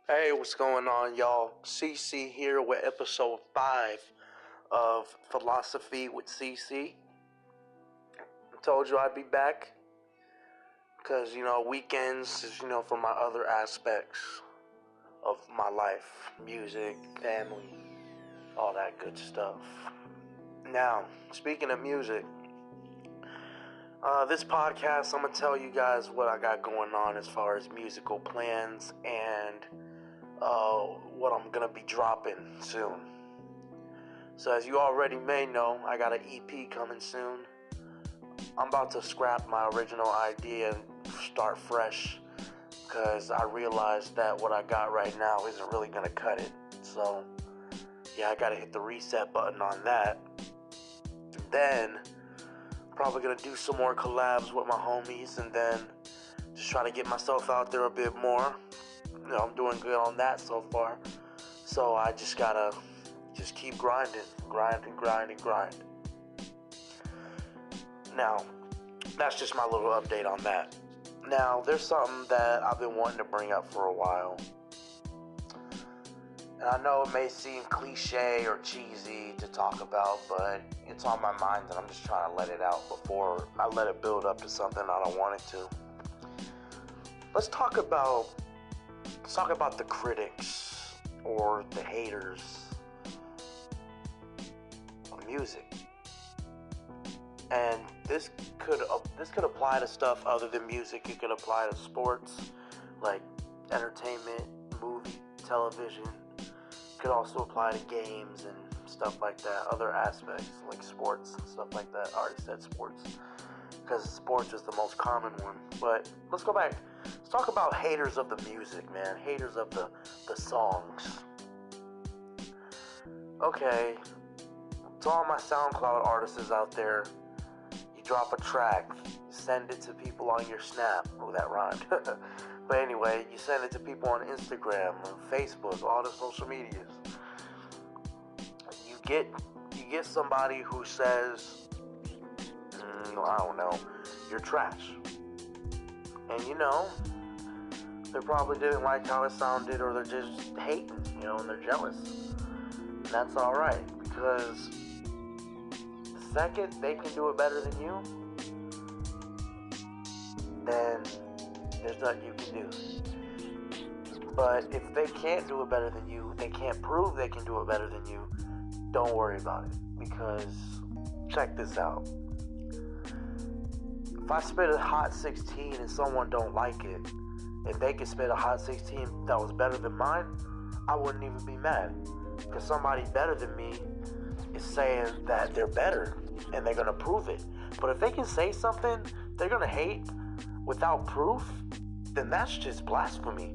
Hey, what's going on, y'all? CC here with episode 5 of Philosophy with CC. I told you I'd be back because, weekends is, for my other aspects of my life. Music, family, all that good stuff. Now, speaking of music, this podcast, I'm going to tell you guys what I got going on as far as musical plans and what I'm gonna be dropping soon. So as you already may know, I got an EP coming soon. I'm about to scrap my original idea and start fresh because I realized that what I got right now isn't really gonna cut it. So yeah, I gotta hit the reset button on that. And then probably gonna do some more collabs with my homies and then just try to get myself out there a bit more. I'm doing good on that so far. So I just gotta keep grinding. Now, that's just my little update on that. Now, there's something that I've been wanting to bring up for a while. And I know it may seem cliche or cheesy to talk about, but it's on my mind and I'm just trying to let it out before I let it build up to something I don't want it to. Let's talk about the critics or the haters of music. And this could apply to stuff other than music. It could apply to sports, like entertainment, movie, television. It could also apply to games and stuff like that, other aspects like sports and stuff like that. I already said sports because sports is the most common one. But let's go back. Let's talk about haters of the music, man. Haters of the songs. Okay, to all my SoundCloud artists out there, you drop a track, send it to people on your Snap. Oh, that rhymed. But anyway, you send it to people on Instagram or Facebook, all the social medias. You get somebody who says, I don't know, you're trash. And they probably didn't like how it sounded, or they're just hating, and they're jealous. And that's alright, because the second they can do it better than you, then there's nothing you can do. But if they can't do it better than you, they can't prove they can do it better than you, don't worry about it. Because, check this out. If I spit a hot 16 and someone don't like it, and they can spit a hot 16 that was better than mine, I wouldn't even be mad. Because somebody better than me is saying that they're better, and they're going to prove it. But if they can say something they're going to hate without proof, then that's just blasphemy.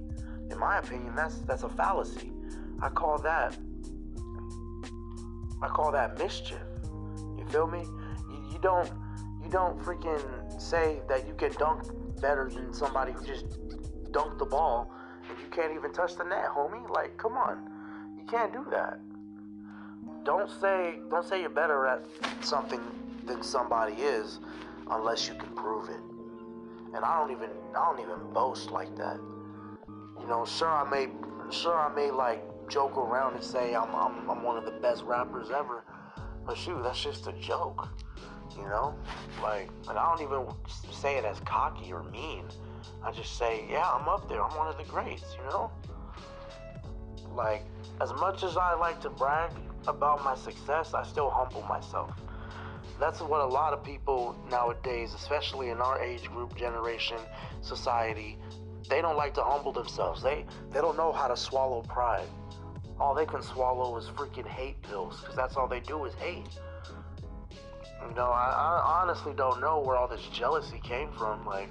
In my opinion, that's a fallacy. I call that mischief. You feel me? You don't freaking say that you can dunk better than somebody who just dunked the ball and you can't even touch the net, homie. Like, come on. You can't do that. Don't say you're better at something than somebody is unless you can prove it. And I don't even boast like that. Sure I may like joke around and say I'm one of the best rappers ever. But shoot, that's just a joke. And I don't even say it as cocky or mean. I just say, yeah, I'm up there. I'm one of the greats, Like, as much as I like to brag about my success, I still humble myself. That's what a lot of people nowadays, especially in our age group, generation, society, they don't like to humble themselves. They don't know how to swallow pride. All they can swallow is freaking hate pills, because that's all they do is hate. I honestly don't know where all this jealousy came from. Like,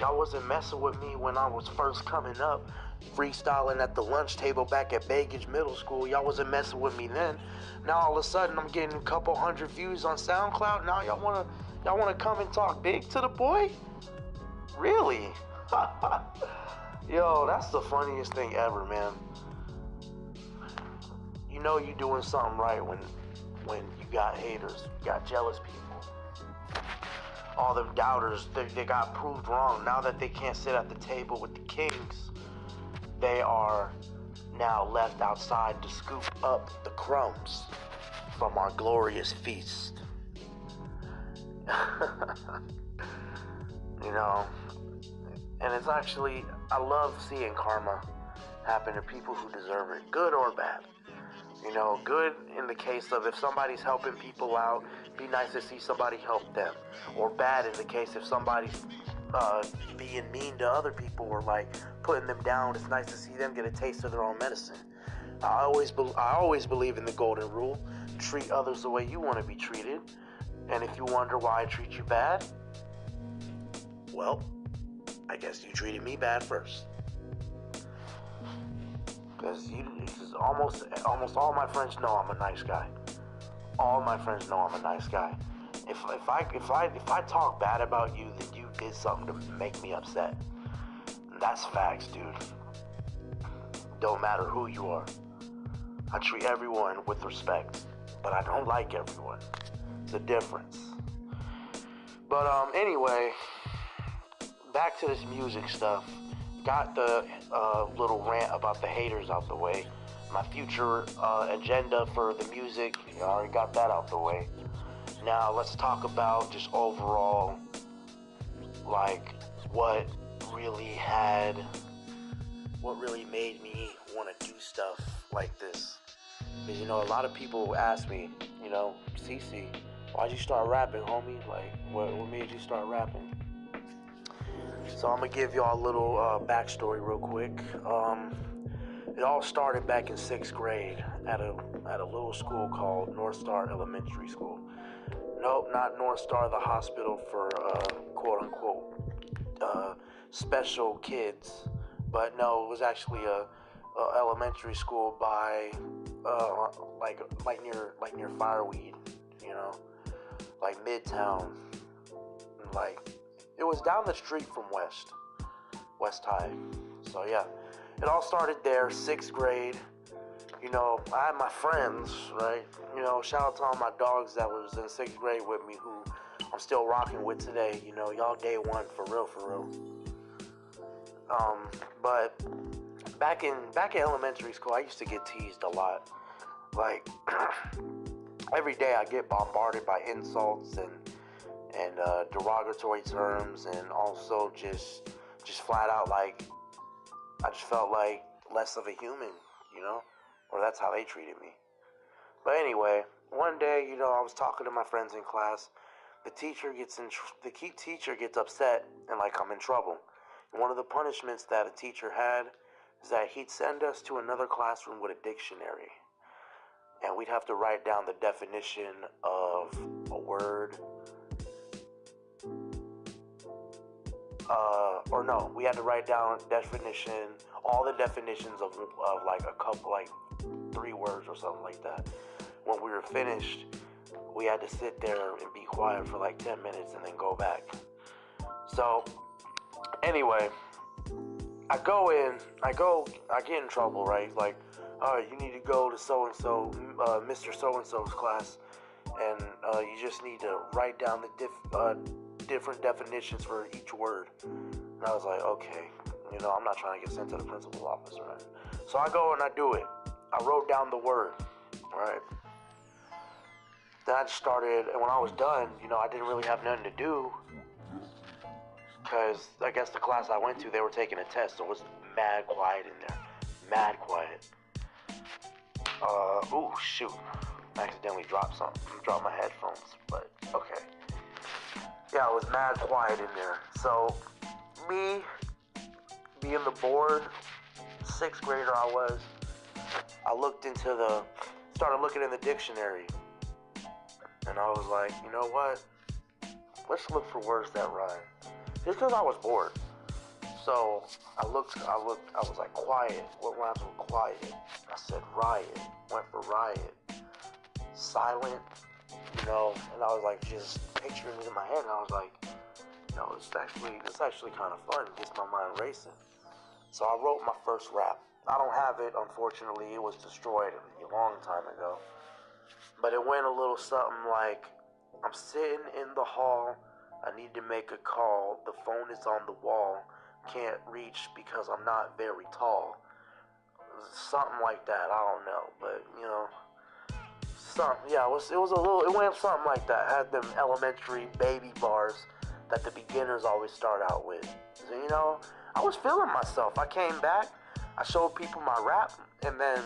y'all wasn't messing with me when I was first coming up, freestyling at the lunch table back at Baggage Middle School. Y'all wasn't messing with me then. Now all of a sudden I'm getting a couple hundred views on SoundCloud. Now y'all wanna come and talk big to the boy? Really? Yo, that's the funniest thing ever, man. You doing something right when you got haters, you got jealous people. All them doubters, they got proved wrong. Now that they can't sit at the table with the kings, they are now left outside to scoop up the crumbs from our glorious feast. You know, and it's actually, I love seeing karma happen to people who deserve it, good or bad. You know, good in the case of if somebody's helping people out, be nice to see somebody help them. Or bad in the case if somebody's being mean to other people or like putting them down, it's nice to see them get a taste of their own medicine. I always believe in the golden rule: treat others the way you want to be treated. And if you wonder why I treat you bad, well, I guess you treated me bad first. Because almost all my friends know I'm a nice guy. All my friends know I'm a nice guy. If I talk bad about you, then you did something to make me upset. That's facts, dude. Don't matter who you are. I treat everyone with respect, but I don't like everyone. It's a difference. But anyway, back to this music stuff. Got the little rant about the haters out the way. My future agenda for the music, I already got that out the way. Now let's talk about just overall, like, what really made me want to do stuff like this. Because, you know, a lot of people ask me, you know, CC, why'd you start rapping, homie? Like, what made you start rapping? So I'm gonna give y'all a little backstory real quick. It all started back in 6th grade at a little school called North Star Elementary School. Nope, not North Star, the hospital for quote unquote special kids. But no, it was actually a elementary school by like near Fireweed, you know, like Midtown, like. It was down the street from West High. So yeah, it all started there, 6th grade. You know, I had my friends, right? You know, shout out to all my dogs that was in 6th grade with me who I'm still rocking with today. You know, y'all day one, for real. But back in elementary school, I used to get teased a lot. Like, every day I get bombarded by insults and derogatory terms, and also just flat out, like, I just felt like less of a human, you know, or that's how they treated me. But anyway, one day, you know, I was talking to my friends in class. The teacher gets upset, and like I'm in trouble. And one of the punishments that a teacher had is that he'd send us to another classroom with a dictionary, and we'd have to write down the definition of a word. We had to write down all the definitions of like a couple, like 3 words or something like that. When we were finished, we had to sit there and be quiet for like 10 minutes and then go back. So, anyway, I get in trouble, right? Like, all right, you need to go to so-and-so, Mr. So-and-so's class, and you just need to write down the different definitions for each word. And I was like, okay, you know, I'm not trying to get sent to the principal's office, right? So I go and I do it. I wrote down the word, right? Then I just started, and when I was done, you know, I didn't really have nothing to do, because I guess the class I went to, they were taking a test, so it was mad quiet in there. Mad quiet. Ooh, shoot. I accidentally dropped my headphones, but okay. Yeah, it was mad quiet in there. So, me, being the bored 6th grader I was, I started looking in the dictionary. And I was like, you know what? Let's look for words that rhyme. Just because I was bored. So, I was like, quiet. What rhymes with quiet? I said riot. Went for riot. Silent. You know, and I was like just picturing it in my head, and I was like, you know, it's actually kind of fun. It gets my mind racing. So I wrote my first rap. I don't have it, unfortunately. It was destroyed a long time ago. But it went a little something like, I'm sitting in the hall. I need to make a call. The phone is on the wall. Can't reach because I'm not very tall. something like that. I don't know, but something. Yeah, it went something like that. It had them elementary baby bars that the beginners always start out with. So, I was feeling myself. I came back, I showed people my rap, and then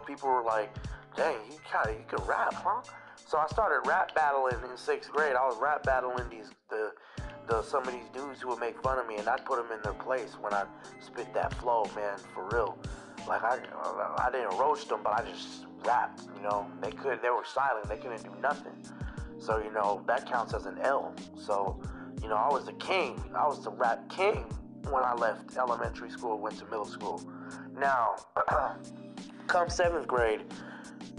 people were like, "Dang, you can rap, huh?" So I started rap battling in 6th grade. I was rap battling some of these dudes who would make fun of me, and I'd put them in their place when I spit that flow, man, for real. Like I didn't roast them, but I just rapped. They were silent. They couldn't do nothing. So that counts as an L. So I was the king. I was the rap king when I left elementary school, went to middle school. Now, come 7th grade,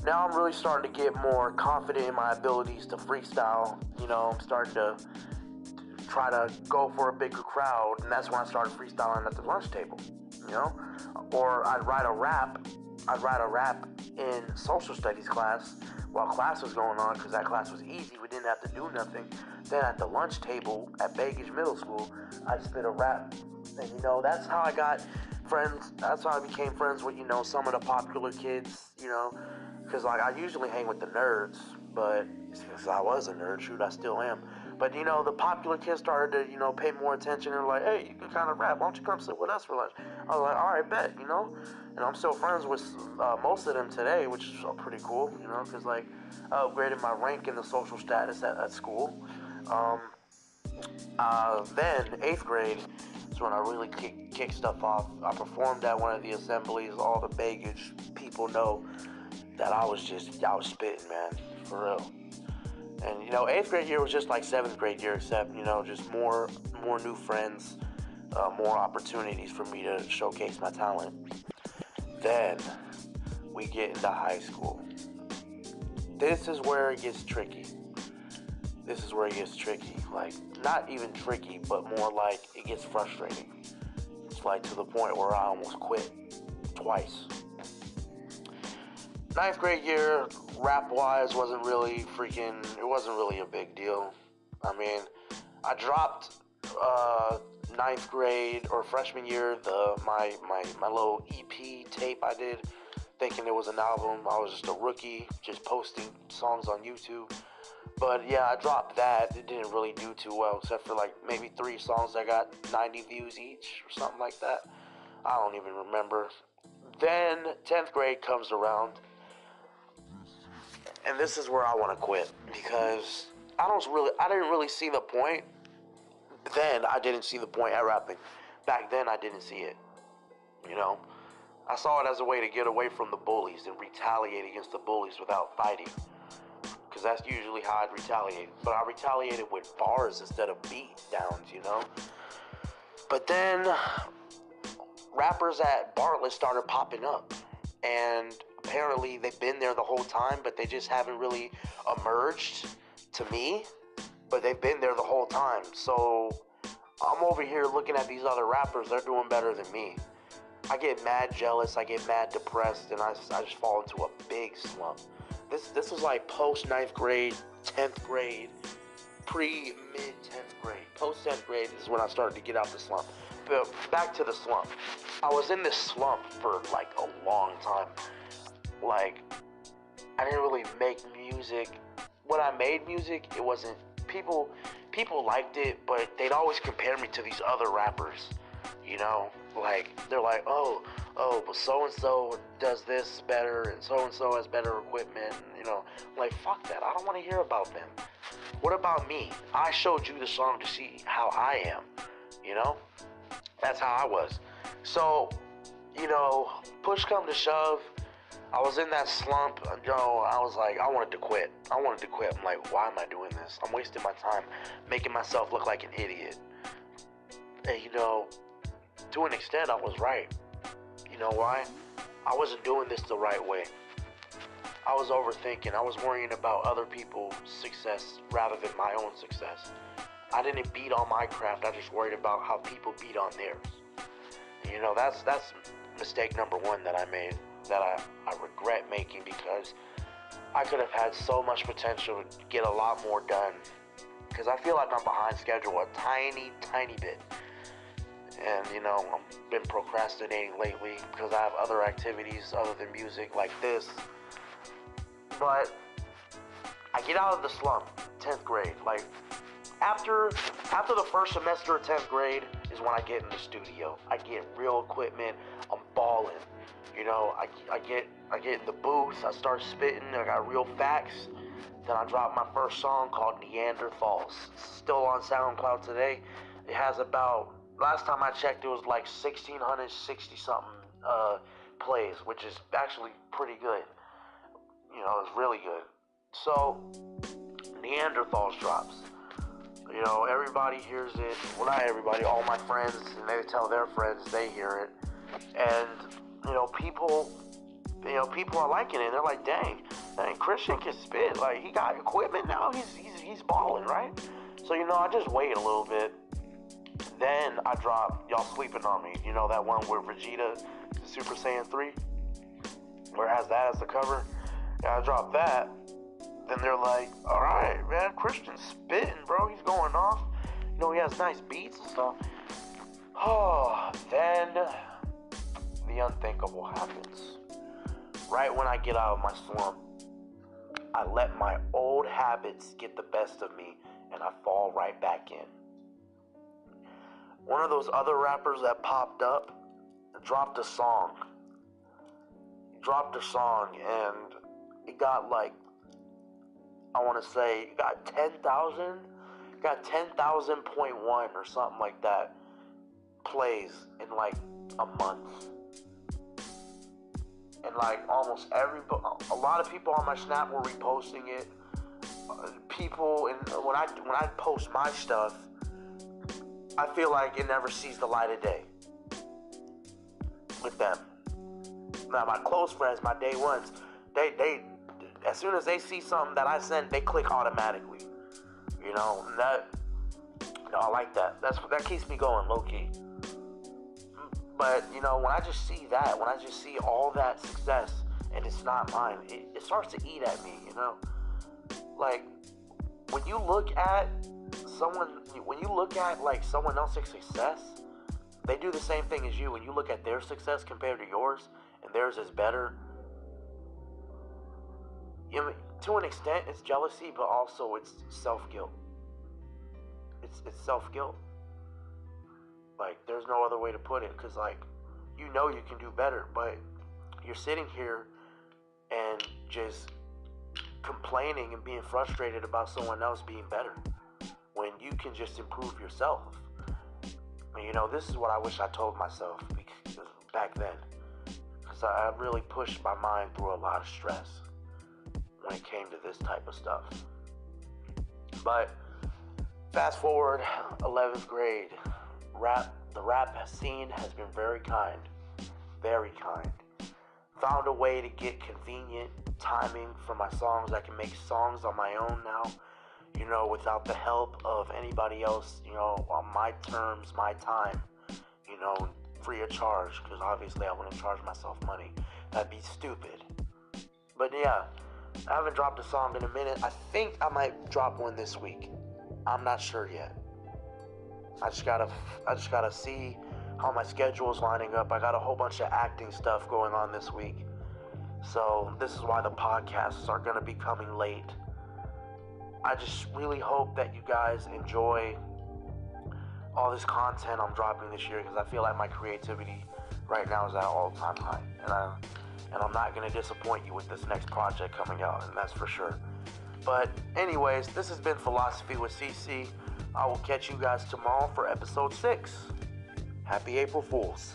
now I'm really starting to get more confident in my abilities to freestyle. I'm starting to try to go for a bigger crowd, and that's when I started freestyling at the lunch table. Or I'd write a rap in social studies class while class was going on, because that class was easy. We didn't have to do nothing. Then at the lunch table at Baggage Middle School, I'd spit a rap, and that's how I got friends. That's how I became friends with some of the popular kids. Because I usually hang with the nerds, but because I was a nerd, shoot, I still am. But the popular kids started to pay more attention, and were like, "Hey, you can kind of rap. Why don't you come sit with us for lunch?" I was like, "All right, bet." And I'm still friends with most of them today, which is pretty cool. Because I upgraded my rank in the social status at school. Then 8th grade is when I really kicked stuff off. I performed at one of the assemblies. All the baggage people know that I was spitting, man, for real. And 8th grade year was just like 7th grade year, except just more new friends, more opportunities for me to showcase my talent. Then we get into high school. This is where it gets tricky. Like, not even tricky, but more like it gets frustrating. It's like to the point where I almost quit twice. 9th grade year, rap-wise, wasn't really a big deal. I mean, I dropped 9th grade or freshman year my little EP tape I did, thinking it was an album. I was just a rookie, just posting songs on YouTube. But yeah, I dropped that. It didn't really do too well, except for like maybe 3 songs that got 90 views each or something like that. I don't even remember. Then 10th grade comes around, and this is where I want to quit, because I didn't really see the point. Then I didn't see the point at rapping. Back then I didn't see it. I saw it as a way to get away from the bullies and retaliate against the bullies without fighting. Because that's usually how I'd retaliate. But I retaliated with bars instead of beat downs, But then rappers at Bartlett started popping up. And apparently they've been there the whole time, but they just haven't really emerged to me. But they've been there the whole time. So I'm over here looking at these other rappers. They're doing better than me. I get mad jealous. I get mad depressed. And I just fall into a big slump. This was like post 9th grade, 10th grade, mid 10th grade. Post 10th grade is when I started to get out the slump. But back to the slump. I was in this slump for like a long time. Like, I didn't really make music. When I made music, it wasn't, people liked it, but they'd always compare me to these other rappers. Like, they're like, oh, but so-and-so does this better, and so-and-so has better equipment, I'm like, fuck that, I don't want to hear about them. What about me? I showed you the song to see how I am, That's how I was. So, push come to shove, I was in that slump, I was like, I wanted to quit. I'm like, why am I doing this? I'm wasting my time, making myself look like an idiot. And, to an extent, I was right. You know why? I wasn't doing this the right way. I was overthinking. I was worrying about other people's success rather than my own success. I didn't beat on my craft. I just worried about how people beat on theirs. That's mistake number 1 that I made, that I regret making, because I could have had so much potential to get a lot more done. Because I feel like I'm behind schedule a tiny, tiny bit. And, I've been procrastinating lately because I have other activities other than music like this. But I get out of the slump, 10th grade. Like, after the first semester of 10th grade is when I get in the studio. I get real equipment. I'm balling. I get in the booth. I start spitting. I got real facts. Then I dropped my first song called Neanderthals. It's still on SoundCloud today. It has about, last time I checked, it was like 1,660 something plays, which is actually pretty good. It's really good. So, Neanderthals drops. Everybody hears it. Well, not everybody, all my friends, and they tell their friends, they hear it. And, people are liking it. They're like, dang, Christian can spit. Like, he got equipment now. He's balling, right? So, I just wait a little bit. Then I drop Y'all Sleeping on Me. That one with Vegeta, Super Saiyan 3, where it has that as the cover. Yeah, I dropped that. Then they're like, all right, man, Christian's spitting, bro. He's going off. He has nice beats and stuff. Oh, then the unthinkable happens. Right when I get out of my slump, I let my old habits get the best of me, and I fall right back in. One of those other rappers that popped up dropped a song. And it got like, I want to say, it got 10,000. Got 10,000.1 or something like that plays in like a month. And like almost a lot of people on my Snap were reposting it. People, and when I post my stuff, I feel like it never sees the light of day with them. Now my close friends, my day ones, they as soon as they see something that I send, they click automatically. And that, I like that. That keeps me going low key. But when I just see that, when I just see all that success and it's not mine, it starts to eat at me. Like when you look at like someone else's success, they do the same thing as you. When you look at their success compared to yours, and theirs is better, to an extent, it's jealousy, but also it's self-guilt. It's self-guilt. Like, there's no other way to put it, because, like, you can do better, but you're sitting here and just complaining and being frustrated about someone else being better when you can just improve yourself. This is what I wish I told myself back then, because I really pushed my mind through a lot of stress when it came to this type of stuff. But fast forward 11th grade, the rap scene has been very kind. Found a way to get convenient timing for my songs. I can make songs on my own now, without the help of anybody else, on my terms, my time, free of charge, because obviously I wouldn't charge myself money. That'd be stupid. But yeah, I haven't dropped a song in a minute. I think I might drop one this week. I'm not sure yet. I just gotta see how my schedule is lining up. I got a whole bunch of acting stuff going on this week. So this is why the podcasts are gonna be coming late. I just really hope that you guys enjoy all this content I'm dropping this year, because I feel like my creativity right now is at an all-time high. And I'm not gonna disappoint you with this next project coming out, and that's for sure. But anyways, this has been Philosophy with CC. I will catch you guys tomorrow for episode 6. Happy April Fools.